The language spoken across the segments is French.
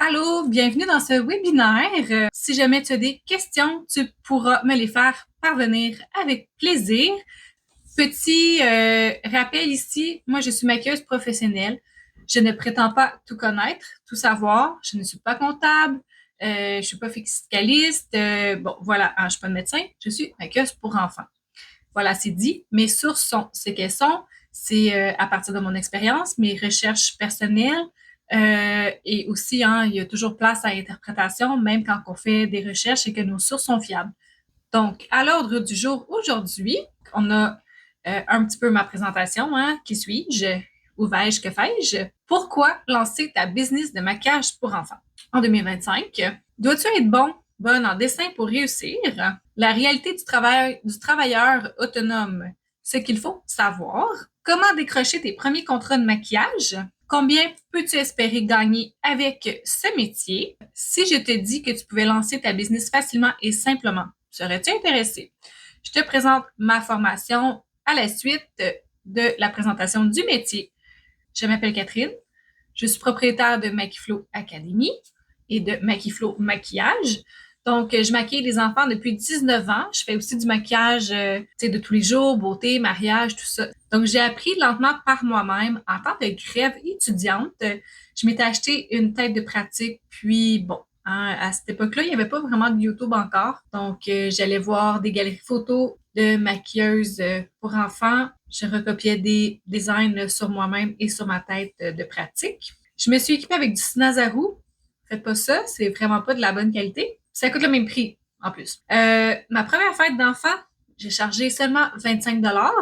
Allô, bienvenue dans ce webinaire. Si jamais tu as des questions, tu pourras me les faire parvenir avec plaisir. Petit rappel ici, moi je suis maquilleuse professionnelle. Je ne prétends pas tout connaître, tout savoir. Je ne suis pas comptable, je suis pas fiscaliste. Bon, voilà, je suis pas médecin, je suis maquilleuse pour enfants. Voilà, c'est dit. Mes sources sont ce qu'elles sont. C'est à partir de mon expérience, mes recherches personnelles. Et aussi, il y a toujours place à l'interprétation, même quand on fait des recherches et que nos sources sont fiables. Donc, à l'ordre du jour aujourd'hui, on a un petit peu ma présentation. Qui suis-je? Où vais-je? Que fais-je? Pourquoi lancer ta business de maquillage pour enfants? En 2025, dois-tu être bonne en dessin pour réussir? La réalité du travailleur autonome, ce qu'il faut savoir. Comment décrocher tes premiers contrats de maquillage? Combien peux-tu espérer gagner avec ce métier? Si je te dis que tu pouvais lancer ta business facilement et simplement, serais-tu intéressé? Je te présente ma formation à la suite de la présentation du métier. Je m'appelle Catherine. Je suis propriétaire de Maquiflow Academy et de Maquiflow Maquillage. Donc, je maquille les enfants depuis 19 ans. Je fais aussi du maquillage de tous les jours, beauté, mariage, tout ça. Donc, j'ai appris lentement par moi-même en tant que grève étudiante. Je m'étais acheté une tête de pratique, puis bon, à cette époque-là, il n'y avait pas vraiment de YouTube encore. Donc, j'allais voir des galeries photos de maquilleuses pour enfants. Je recopiais des designs sur moi-même et sur ma tête de pratique. Je me suis équipée avec du Snazaru. Faites pas ça, c'est vraiment pas de la bonne qualité. Ça coûte le même prix, en plus. Ma première fête d'enfant, j'ai chargé seulement 25 dollars.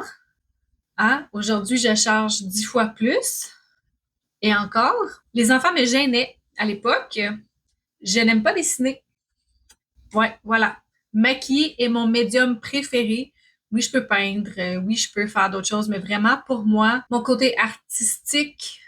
Aujourd'hui, je charge 10 fois plus. Et encore, les enfants me gênaient à l'époque. Je n'aime pas dessiner. Ouais, voilà. Maquiller est mon médium préféré. Oui, je peux peindre, oui, je peux faire d'autres choses, mais vraiment, pour moi, mon côté artistique,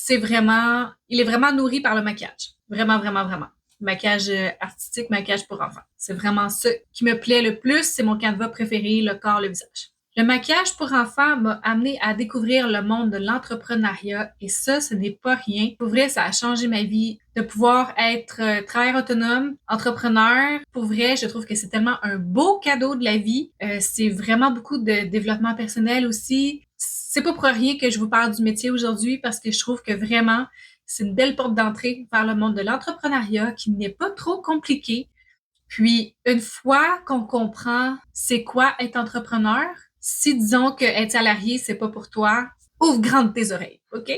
il est vraiment nourri par le maquillage. Vraiment, vraiment, vraiment. Maquillage artistique, maquillage pour enfants. C'est vraiment ça qui me plaît le plus. C'est mon canevas préféré, le corps, le visage. Le maquillage pour enfants m'a amené à découvrir le monde de l'entrepreneuriat et ça, ce n'est pas rien. Pour vrai, ça a changé ma vie de pouvoir être travailleur autonome, entrepreneur. Pour vrai, je trouve que c'est tellement un beau cadeau de la vie. C'est vraiment beaucoup de développement personnel aussi. C'est pas pour rien que je vous parle du métier aujourd'hui parce que je trouve que vraiment, c'est une belle porte d'entrée vers le monde de l'entrepreneuriat qui n'est pas trop compliqué. Puis, une fois qu'on comprend c'est quoi être entrepreneur, si disons que être salarié, c'est pas pour toi, ouvre grande tes oreilles, OK?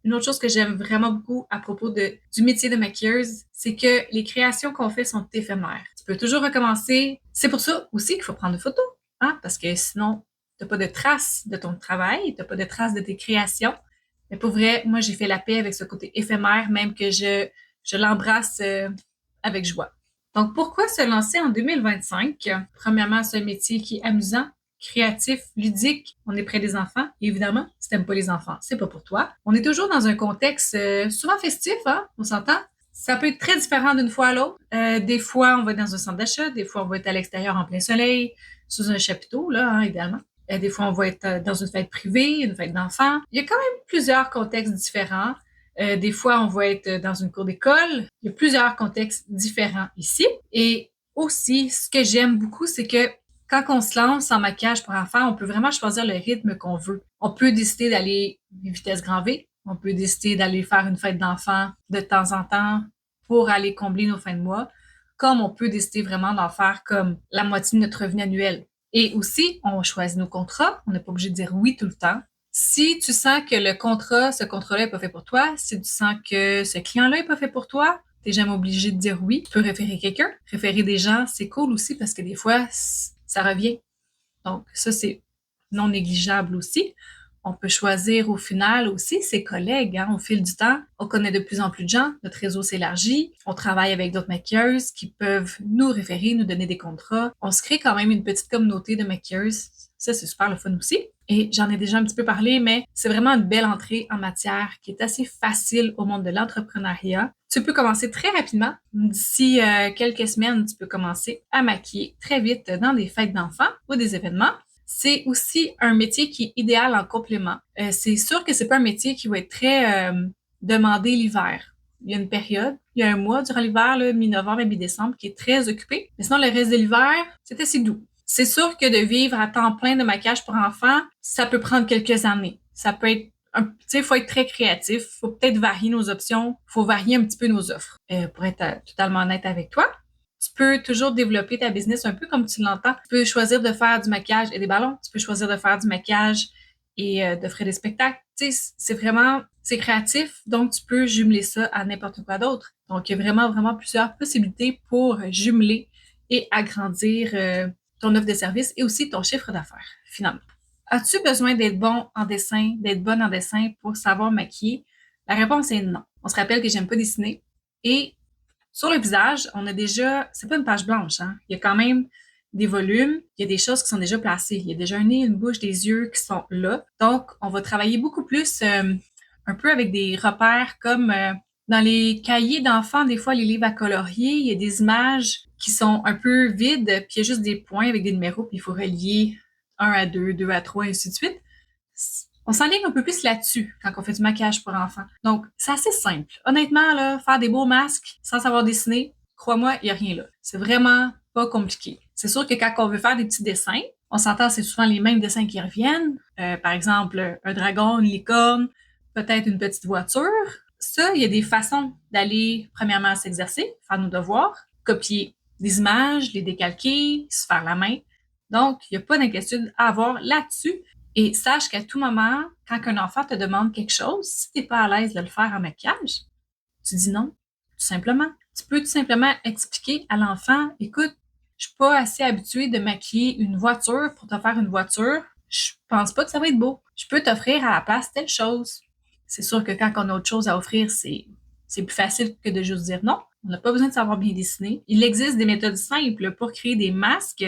Une autre chose que j'aime vraiment beaucoup à propos du métier de maquilleuse, c'est que les créations qu'on fait sont éphémères. Tu peux toujours recommencer. C'est pour ça aussi qu'il faut prendre des photos, parce que sinon, t'as pas de traces de ton travail, t'as pas de traces de tes créations. Mais pour vrai, moi, j'ai fait la paix avec ce côté éphémère, même que je l'embrasse avec joie. Donc, pourquoi se lancer en 2025? Premièrement, c'est un métier qui est amusant, créatif, ludique. On est près des enfants. Et évidemment, si t'aimes pas les enfants, c'est pas pour toi. On est toujours dans un contexte souvent festif, on s'entend? Ça peut être très différent d'une fois à l'autre. Des fois, on va être dans un centre d'achat. Des fois, on va être à l'extérieur en plein soleil, sous un chapiteau, là, idéalement. Des fois, on va être dans une fête privée, une fête d'enfants. Il y a quand même plusieurs contextes différents. Des fois, on va être dans une cour d'école. Il y a plusieurs contextes différents ici. Et aussi, ce que j'aime beaucoup, c'est que quand on se lance en maquillage pour enfants, on peut vraiment choisir le rythme qu'on veut. On peut décider d'aller vitesse grand V. On peut décider d'aller faire une fête d'enfants de temps en temps pour aller combler nos fins de mois. Comme on peut décider vraiment d'en faire comme la moitié de notre revenu annuel. Et aussi, on choisit nos contrats. On n'est pas obligé de dire oui tout le temps. Si tu sens que ce contrat-là n'est pas fait pour toi, si tu sens que ce client-là n'est pas fait pour toi, tu n'es jamais obligé de dire oui. Tu peux référer quelqu'un. Référer des gens, c'est cool aussi parce que des fois, ça revient. Donc, ça, c'est non négligeable aussi. On peut choisir au final aussi ses collègues. Au fil du temps, on connaît de plus en plus de gens. Notre réseau s'élargit. On travaille avec d'autres maquilleuses qui peuvent nous référer, nous donner des contrats. On se crée quand même une petite communauté de maquilleuses. Ça, c'est super le fun aussi. Et j'en ai déjà un petit peu parlé, mais c'est vraiment une belle entrée en matière qui est assez facile au monde de l'entrepreneuriat. Tu peux commencer très rapidement. D'ici quelques semaines, tu peux commencer à maquiller très vite dans des fêtes d'enfants ou des événements. C'est aussi un métier qui est idéal en complément. C'est sûr que c'est pas un métier qui va être très demander l'hiver. Il y a une période, il y a un mois durant l'hiver, là, mi-novembre et mi-décembre, qui est très occupé. Mais sinon, le reste de l'hiver, c'est assez doux. C'est sûr que de vivre à temps plein de maquillage pour enfants, ça peut prendre quelques années. Ça peut être tu sais, faut être très créatif. Faut peut-être varier nos options. Faut varier un petit peu nos offres. Pour être totalement honnête avec toi, tu peux toujours développer ta business un peu comme tu l'entends. Tu peux choisir de faire du maquillage et des ballons. Tu peux choisir de faire du maquillage et d'offrir des spectacles. Tu sais, c'est créatif, donc tu peux jumeler ça à n'importe quoi d'autre. Donc, il y a vraiment, vraiment plusieurs possibilités pour jumeler et agrandir ton offre de service et aussi ton chiffre d'affaires, finalement. As-tu besoin d'être bon en dessin, d'être bonne en dessin pour savoir maquiller? La réponse est non. On se rappelle que j'aime pas dessiner. Et sur le visage, on a déjà, c'est pas une page blanche, hein. Il y a quand même des volumes, il y a des choses qui sont déjà placées. Il y a déjà un nez, une bouche, des yeux qui sont là. Donc, on va travailler beaucoup plus un peu avec des repères comme dans les cahiers d'enfants, des fois, les livres à colorier, il y a des images qui sont un peu vides, puis il y a juste des points avec des numéros, puis il faut relier 1 à 2, 2 à 3, et ainsi de suite. On s'enligne un peu plus là-dessus quand on fait du maquillage pour enfants. Donc, c'est assez simple. Honnêtement, là, faire des beaux masques sans savoir dessiner, crois-moi, il n'y a rien là. C'est vraiment pas compliqué. C'est sûr que quand on veut faire des petits dessins, on s'entend, c'est souvent les mêmes dessins qui reviennent. Par exemple, un dragon, une licorne, peut-être une petite voiture. Ça, il y a des façons d'aller, premièrement, s'exercer, faire nos devoirs, copier des images, les décalquer, se faire la main. Donc, il n'y a pas d'inquiétude à avoir là-dessus. Et sache qu'à tout moment, quand un enfant te demande quelque chose, si tu n'es pas à l'aise de le faire en maquillage, tu dis non, tout simplement. Tu peux tout simplement expliquer à l'enfant, écoute, je suis pas assez habituée de maquiller une voiture pour te faire une voiture. Je pense pas que ça va être beau. Je peux t'offrir à la place telle chose. C'est sûr que quand on a autre chose à offrir, c'est plus facile que de juste dire non. On n'a pas besoin de savoir bien dessiner. Il existe des méthodes simples pour créer des masques,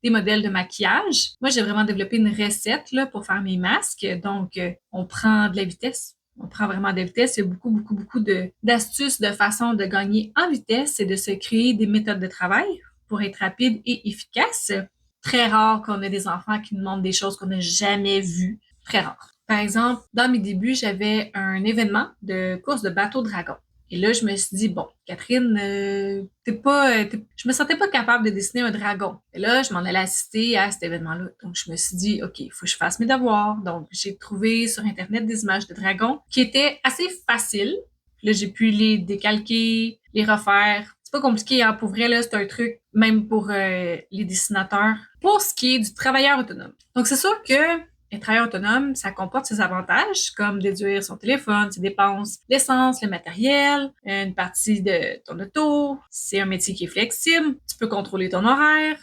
des modèles de maquillage. Moi, j'ai vraiment développé une recette là, pour faire mes masques. Donc, on prend de la vitesse. On prend vraiment de la vitesse. Il y a beaucoup, beaucoup, beaucoup d'astuces, de façons de gagner en vitesse et de se créer des méthodes de travail pour être rapide et efficace. Très rare qu'on ait des enfants qui nous demandent des choses qu'on n'a jamais vues. Très rare. Par exemple, dans mes débuts, j'avais un événement de course de bateau dragon. Et là, je me suis dit, bon, Catherine, je me sentais pas capable de dessiner un dragon. Et là, je m'en allais assister à cet événement-là. Donc, je me suis dit, OK, il faut que je fasse mes devoirs. Donc, j'ai trouvé sur Internet des images de dragons qui étaient assez faciles. Là, j'ai pu les décalquer, les refaire. C'est pas compliqué, hein. Pour vrai, là, c'est un truc, même pour les dessinateurs. Pour ce qui est du travailleur autonome. Donc, c'est sûr que un travailleur autonome, ça comporte ses avantages, comme déduire son téléphone, ses dépenses, l'essence, le matériel, une partie de ton auto. C'est un métier qui est flexible. Tu peux contrôler ton horaire,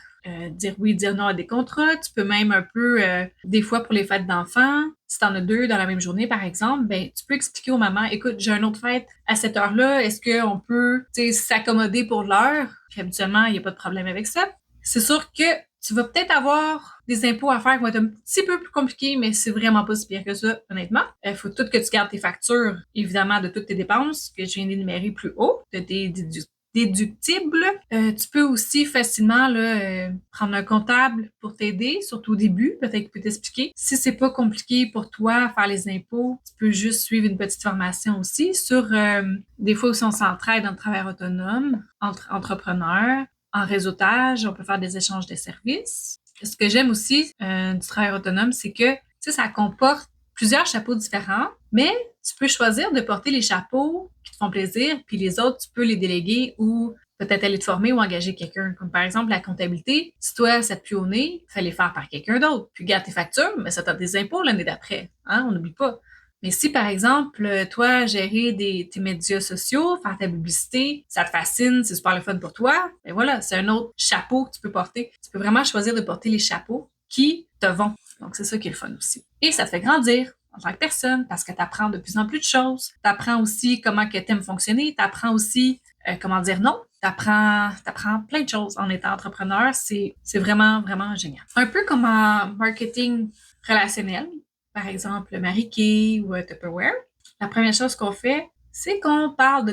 dire oui, dire non à des contrats. Tu peux même un peu, des fois pour les fêtes d'enfants, si t'en as deux dans la même journée, par exemple, ben tu peux expliquer aux mamans, écoute, j'ai une autre fête à cette heure-là, est-ce qu'on peut s'accommoder pour l'heure? Puis habituellement, il n'y a pas de problème avec ça. C'est sûr que tu vas peut-être avoir des impôts à faire qui vont être un petit peu plus compliqués, mais c'est vraiment pas si pire que ça, honnêtement. Il faut tout que tu gardes tes factures, évidemment, de toutes tes dépenses que je viens d'énumérer plus haut, de tes déductibles. Tu peux aussi facilement prendre un comptable pour t'aider, surtout au début, peut-être qu'il peut t'expliquer. Si c'est pas compliqué pour toi faire les impôts, tu peux juste suivre une petite formation aussi sur des fois aussi on s'entraide dans le travail autonome, entre entrepreneurs. En réseautage, on peut faire des échanges de services. Ce que j'aime aussi du travail autonome, c'est que ça comporte plusieurs chapeaux différents, mais tu peux choisir de porter les chapeaux qui te font plaisir, puis les autres, tu peux les déléguer ou peut-être aller te former ou engager quelqu'un. Comme par exemple la comptabilité, si toi, ça te pue au nez, fallait faire par quelqu'un d'autre. Puis garde tes factures, mais ça t'a des impôts l'année d'après. Hein? On n'oublie pas. Mais si, par exemple, toi, gérer tes médias sociaux, faire ta publicité, ça te fascine, c'est super le fun pour toi, ben voilà, c'est un autre chapeau que tu peux porter. Tu peux vraiment choisir de porter les chapeaux qui te vont. Donc, c'est ça qui est le fun aussi. Et ça te fait grandir en tant que personne parce que tu apprends de plus en plus de choses. Tu apprends aussi comment que tu aimes fonctionner. Tu apprends aussi comment dire non. Tu apprends plein de choses en étant entrepreneur. C'est vraiment, vraiment génial. Un peu comme en marketing relationnel, par exemple Marie Kay ou Tupperware. La première chose qu'on fait, c'est qu'on parle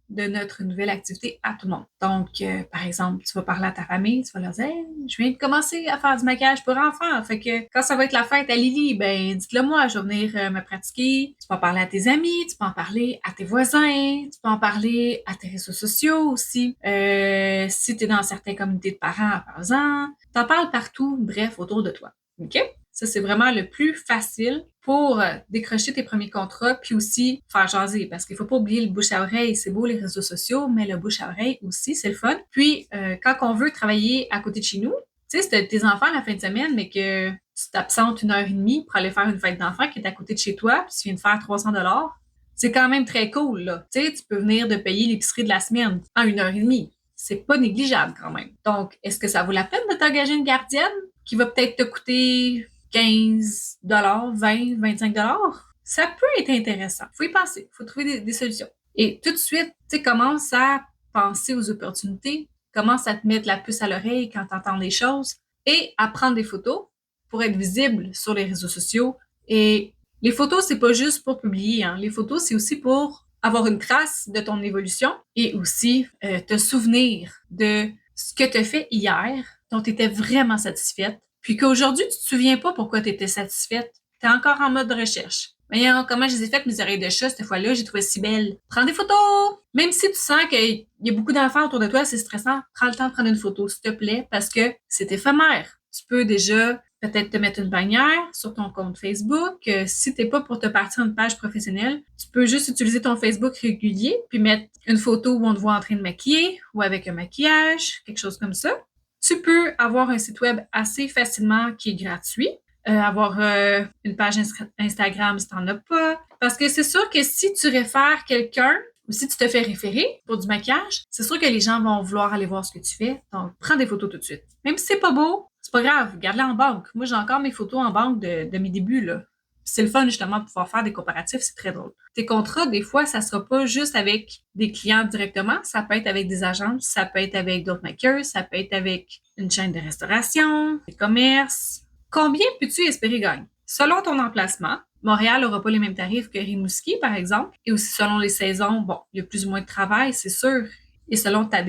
de notre nouvelle activité à tout le monde. Donc, par exemple, tu vas parler à ta famille, tu vas leur dire hey, je viens de commencer à faire du maquillage pour enfants. Fait que quand ça va être la fête à Lily, ben dites-le moi, je vais venir me pratiquer. Tu peux en parler à tes amis, tu peux en parler à tes voisins, tu peux en parler à tes réseaux sociaux aussi. Si tu es dans certaines communautés de parents, par exemple, t'en parles partout, bref, autour de toi. OK? Ça, c'est vraiment le plus facile pour décrocher tes premiers contrats, puis aussi faire jaser, parce qu'il faut pas oublier le bouche à oreille. C'est beau les réseaux sociaux, mais le bouche à oreille aussi, c'est le fun. Puis, quand on veut travailler à côté de chez nous, tu sais, si t'as tes enfants la fin de semaine, mais que tu t'absentes 1h30 pour aller faire une fête d'enfants qui est à côté de chez toi, puis tu viens de faire 300$, c'est quand même très cool, là. Tu sais, tu peux venir de payer l'épicerie de la semaine en 1h30. C'est pas négligeable quand même. Donc, est-ce que ça vaut la peine de t'engager une gardienne qui va peut-être te coûter 15 20 25 ça peut être intéressant. Faut y penser. Faut trouver des solutions. Et tout de suite, tu sais, commence à penser aux opportunités. Commence à te mettre la puce à l'oreille quand tu entends les choses et à prendre des photos pour être visible sur les réseaux sociaux. Et les photos, c'est pas juste pour publier. Hein. Les photos, c'est aussi pour avoir une trace de ton évolution et aussi te souvenir de ce que tu as fait hier, dont tu étais vraiment satisfaite, puis qu'aujourd'hui, tu te souviens pas pourquoi tu étais satisfaite. Tu es encore en mode de recherche. Voyons comment je les ai faites, mes oreilles de chat, cette fois-là, j'ai trouvé si belle. Prends des photos! Même si tu sens qu'il y a beaucoup d'enfants autour de toi, c'est stressant, prends le temps de prendre une photo, s'il te plaît, parce que c'est éphémère. Tu peux déjà peut-être te mettre une bannière sur ton compte Facebook. Si t'es pas pour te partir une page professionnelle, tu peux juste utiliser ton Facebook régulier, puis mettre une photo où on te voit en train de maquiller, ou avec un maquillage, quelque chose comme ça. Tu peux avoir un site web assez facilement qui est gratuit. Avoir une page Instagram si t'en as pas. Parce que c'est sûr que si tu réfères quelqu'un ou si tu te fais référer pour du maquillage, c'est sûr que les gens vont vouloir aller voir ce que tu fais. Donc, prends des photos tout de suite. Même si c'est pas beau, c'est pas grave, garde-les en banque. Moi, j'ai encore mes photos en banque de mes débuts, là. C'est le fun, justement, de pouvoir faire des comparatifs, c'est très drôle. Tes contrats, des fois, ça sera pas juste avec des clients directement, ça peut être avec des agences, ça peut être avec d'autres makers, ça peut être avec une chaîne de restauration, des commerces. Combien peux-tu espérer gagner? Selon ton emplacement, Montréal n'aura pas les mêmes tarifs que Rimouski, par exemple, et aussi selon les saisons, bon, il y a plus ou moins de travail, c'est sûr, et selon ta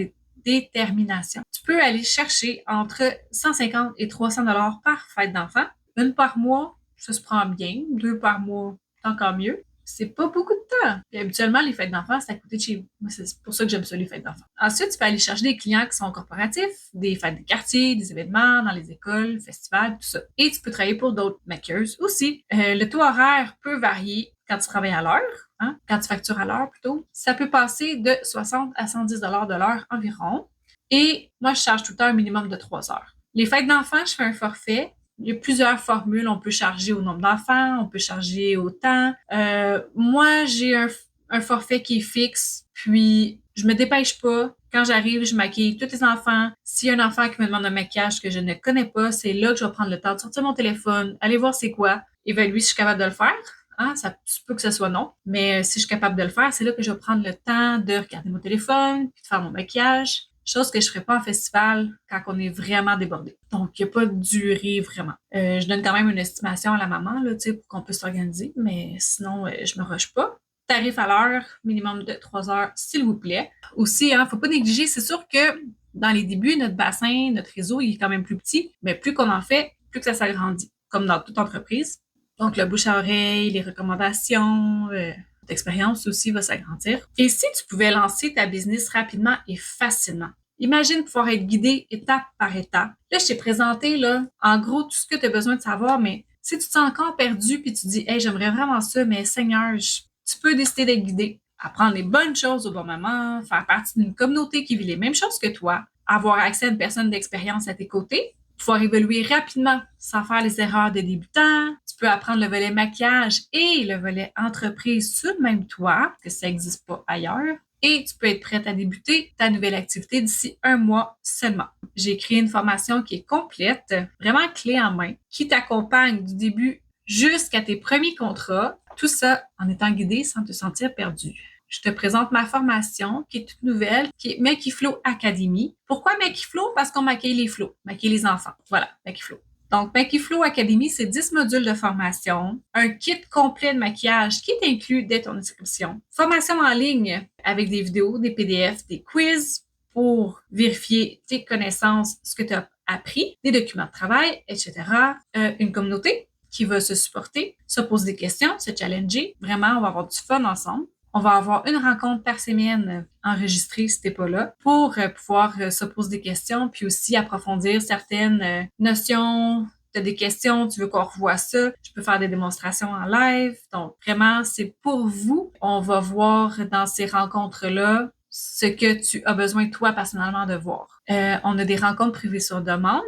détermination. Tu peux aller chercher entre 150 et 300$ par fête d'enfant, une par mois, ça se prend bien. 2 par mois, c'est encore mieux. C'est pas beaucoup de temps. Puis habituellement, les fêtes d'enfants, c'est à côté de chez vous. Moi, c'est pour ça que j'aime ça, les fêtes d'enfants. Ensuite, tu peux aller chercher des clients qui sont corporatifs, des fêtes de quartier, des événements dans les écoles, festivals, tout ça. Et tu peux travailler pour d'autres makers aussi. Le taux horaire peut varier quand tu travailles à l'heure, hein, quand tu factures à l'heure plutôt. Ça peut passer de 60 à 110$ de l'heure environ. Et moi, je charge tout le temps un minimum de 3 heures. Les fêtes d'enfants, je fais un forfait. Il y a plusieurs formules. On peut charger au nombre d'enfants, on peut charger au temps. Moi, j'ai un forfait qui est fixe, puis je me dépêche pas. Quand j'arrive, je maquille tous les enfants. S'il y a un enfant qui me demande un maquillage que je ne connais pas, c'est là que je vais prendre le temps de sortir mon téléphone, aller voir c'est quoi, évaluer si je suis capable de le faire. Hein, ça se peut que ce soit non, mais si je suis capable de le faire, c'est là que je vais prendre le temps de regarder mon téléphone, puis de faire mon maquillage. Chose que je ferais pas en festival quand on est vraiment débordé. Donc, il n'y a pas de durée vraiment. Je donne quand même une estimation à la maman, là, tu sais, pour qu'on puisse s'organiser, mais sinon, je me rush pas. Tarif à l'heure, minimum de 3 heures, s'il vous plaît. Aussi, hein, faut pas négliger, c'est sûr que dans les débuts, notre bassin, notre réseau, il est quand même plus petit, mais plus qu'on en fait, plus que ça s'agrandit, comme dans toute entreprise. Donc, le bouche à oreille, les recommandations, d'expérience aussi va s'agrandir. Et si tu pouvais lancer ta business rapidement et facilement? Imagine pouvoir être guidé étape par étape. Là, je t'ai présenté, là, en gros, tout ce que tu as besoin de savoir, mais si tu te sens encore perdu puis tu dis, hey, j'aimerais vraiment ça, mais Seigneur, tu peux décider d'être guidé. Apprendre les bonnes choses au bon moment, faire partie d'une communauté qui vit les mêmes choses que toi, avoir accès à une personne d'expérience à tes côtés, pouvoir évoluer rapidement sans faire les erreurs des débutants. Tu peux apprendre le volet maquillage et le volet entreprise sur le même toit, que ça n'existe pas ailleurs. Et tu peux être prête à débuter ta nouvelle activité d'ici 1 mois seulement. J'ai créé une formation qui est complète, vraiment clé en main, qui t'accompagne du début jusqu'à tes premiers contrats. Tout ça en étant guidé sans te sentir perdu. Je te présente ma formation qui est toute nouvelle, qui est Makiflo Academy. Pourquoi Makiflo? Parce qu'on maquille les flots, maquille les enfants. Voilà, Makiflo. Donc, Maquille Flow Academy, c'est 10 modules de formation, un kit complet de maquillage qui est inclus dès ton inscription, formation en ligne avec des vidéos, des PDF, des quiz pour vérifier tes connaissances, ce que tu as appris, des documents de travail, etc. Une communauté qui va se supporter, se poser des questions, se challenger. Vraiment, on va avoir du fun ensemble. On va avoir une rencontre par semaine enregistrée si t'es pas là pour pouvoir se poser des questions puis aussi approfondir certaines notions. Tu as des questions, tu veux qu'on revoie ça, je peux faire des démonstrations en live. Donc, vraiment, c'est pour vous. On va voir dans ces rencontres-là ce que tu as besoin, toi, personnellement, de voir. On a des rencontres privées sur demande.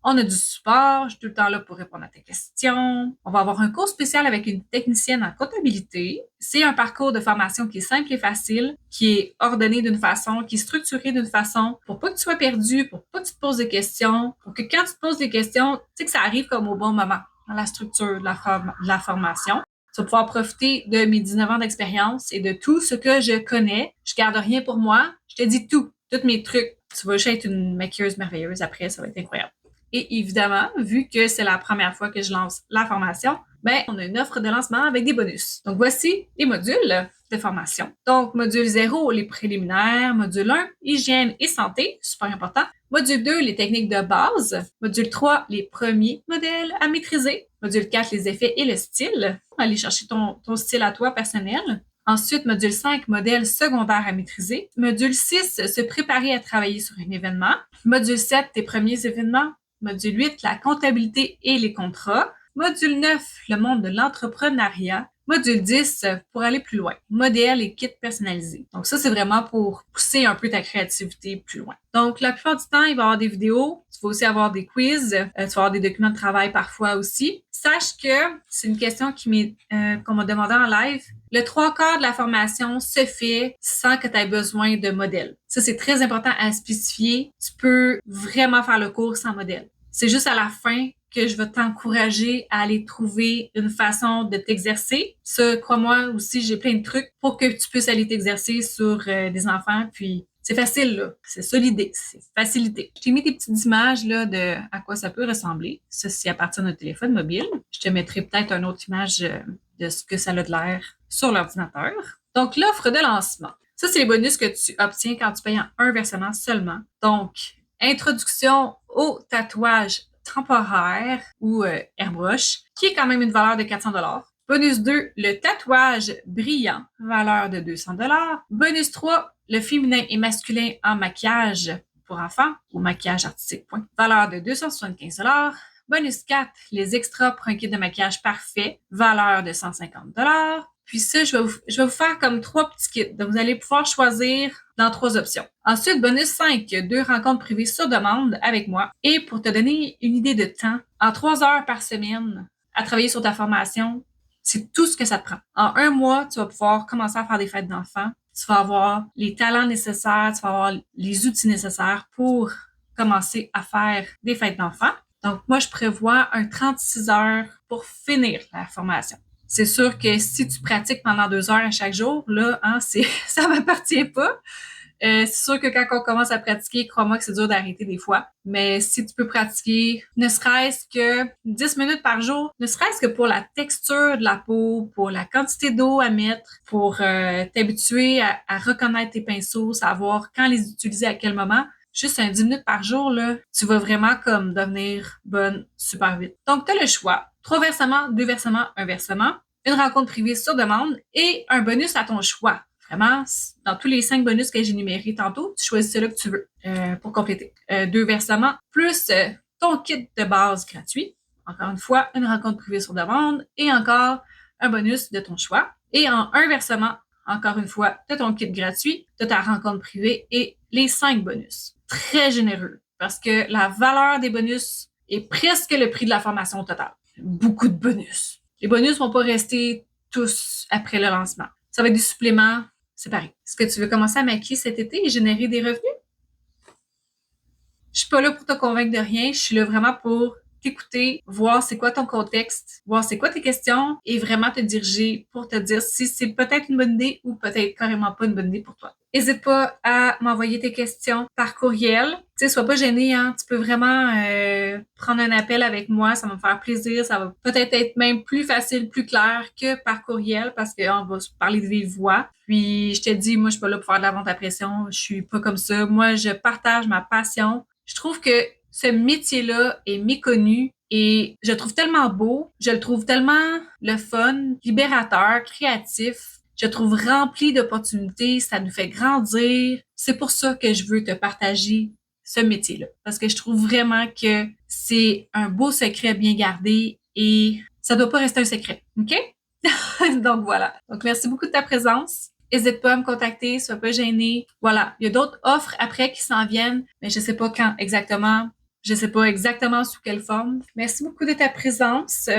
On a du support. Je suis tout le temps là pour répondre à tes questions. On va avoir un cours spécial avec une technicienne en comptabilité. C'est un parcours de formation qui est simple et facile, qui est ordonné d'une façon, qui est structuré d'une façon pour pas que tu sois perdu, pour pas que tu te poses des questions, pour que quand tu te poses des questions, tu sais que ça arrive comme au bon moment dans la structure de la formation. Tu vas pouvoir profiter de mes 19 ans d'expérience et de tout ce que je connais. Je garde rien pour moi. Je te dis tout, tous mes trucs. Tu vas juste être une maquilleuse merveilleuse après, ça va être incroyable. Et évidemment, vu que c'est la première fois que je lance la formation, ben, on a une offre de lancement avec des bonus. Donc, voici les modules de formation. Donc, module 0, les préliminaires. Module 1, hygiène et santé, super important. Module 2, les techniques de base. Module 3, les premiers modèles à maîtriser. Module 4, les effets et le style. Aller chercher ton style à toi personnel. Ensuite, module 5, modèle secondaire à maîtriser. Module 6, se préparer à travailler sur un événement. Module 7, tes premiers événements. Module 8, la comptabilité et les contrats. Module 9, le monde de l'entrepreneuriat. Module 10, pour aller plus loin, modèle et kit personnalisé. Donc ça, c'est vraiment pour pousser un peu ta créativité plus loin. Donc la plupart du temps, il va y avoir des vidéos, tu vas aussi avoir des quiz, tu vas avoir des documents de travail parfois aussi. Sache que c'est une question qu'on m'a demandé en live. Le 3/4 de la formation se fait sans que tu aies besoin de modèle. Ça, c'est très important à spécifier. Tu peux vraiment faire le cours sans modèle. C'est juste à la fin que je vais t'encourager à aller trouver une façon de t'exercer. Ça, crois-moi aussi, j'ai plein de trucs pour que tu puisses aller t'exercer sur des enfants. Puis, c'est facile, là. C'est ça l'idée. C'est facilité. Je t'ai mis des petites images, là, de à quoi ça peut ressembler. Ça, c'est à partir de notre téléphone mobile. Je te mettrai peut-être une autre image de ce que ça a de l'air sur l'ordinateur. Donc, l'offre de lancement. Ça, c'est les bonus que tu obtiens quand tu payes en un versement seulement. Donc, introduction au tatouage temporaire ou airbrush, qui est quand même une valeur de 400 $. Bonus 2, le tatouage brillant, valeur de 200 $. Bonus 3, le féminin et masculin en maquillage pour enfants ou maquillage artistique, point, valeur de 275 $. Bonus 4, les extras pour un kit de maquillage parfait, valeur de 150 $. Puis ça, je vais vous faire comme 3 petits kits. Donc, vous allez pouvoir choisir dans 3 options. Ensuite, bonus 5, 2 rencontres privées sur demande avec moi. Et pour te donner une idée de temps, en 3 heures par semaine à travailler sur ta formation, c'est tout ce que ça te prend. En 1 mois, tu vas pouvoir commencer à faire des fêtes d'enfants. Tu vas avoir les talents nécessaires, tu vas avoir les outils nécessaires pour commencer à faire des fêtes d'enfants. Donc, moi, je prévois un 36 heures pour finir la formation. C'est sûr que si tu pratiques pendant 2 heures à chaque jour, là, ça m'appartient pas. C'est sûr que quand on commence à pratiquer, crois-moi que c'est dur d'arrêter des fois. Mais si tu peux pratiquer, ne serait-ce que 10 minutes par jour, ne serait-ce que pour la texture de la peau, pour la quantité d'eau à mettre, pour t'habituer à reconnaître tes pinceaux, savoir quand les utiliser à quel moment, juste un 10 minutes par jour, là, tu vas vraiment comme devenir bonne super vite. Donc, tu as le choix. 3 versements, 2 versements, 1 versement, une rencontre privée sur demande et un bonus à ton choix. Vraiment, dans tous les 5 bonus que j'ai énumérés tantôt, tu choisis celui que tu veux pour compléter. 2 versements plus ton kit de base gratuit. Encore une fois, une rencontre privée sur demande et encore un bonus de ton choix. Et en 1 versement, encore une fois, tu as ton kit gratuit, tu as ta rencontre privée et les 5 bonus. Très généreux parce que la valeur des bonus est presque le prix de la formation totale. Beaucoup de bonus. Les bonus vont pas rester tous après le lancement. Ça va être des suppléments séparés. Est-ce que tu veux commencer à maquiller cet été et générer des revenus? Je suis pas là pour te convaincre de rien. Je suis là vraiment pour t'écouter, voir c'est quoi ton contexte, voir c'est quoi tes questions et vraiment te diriger pour te dire si c'est peut-être une bonne idée ou peut-être carrément pas une bonne idée pour toi. N'hésite pas à m'envoyer tes questions par courriel. Tu sais, sois pas gêné, hein. Tu peux vraiment prendre un appel avec moi. Ça va me faire plaisir. Ça va peut-être être même plus facile, plus clair que par courriel parce qu'on va se parler de vive voix. Puis, je te dis, moi, je suis pas là pour faire de la vente à pression. Je suis pas comme ça. Moi, je partage ma passion. Je trouve que ce métier-là est méconnu et je le trouve tellement beau. Je le trouve tellement le fun, libérateur, créatif. Je le trouve rempli d'opportunités, ça nous fait grandir. C'est pour ça que je veux te partager ce métier-là. Parce que je trouve vraiment que c'est un beau secret bien gardé et ça doit pas rester un secret. OK? Donc voilà. Donc merci beaucoup de ta présence. N'hésite pas à me contacter, sois pas gêné. Voilà. Il y a d'autres offres après qui s'en viennent, mais je sais pas quand exactement. Je sais pas exactement sous quelle forme. Merci beaucoup de ta présence.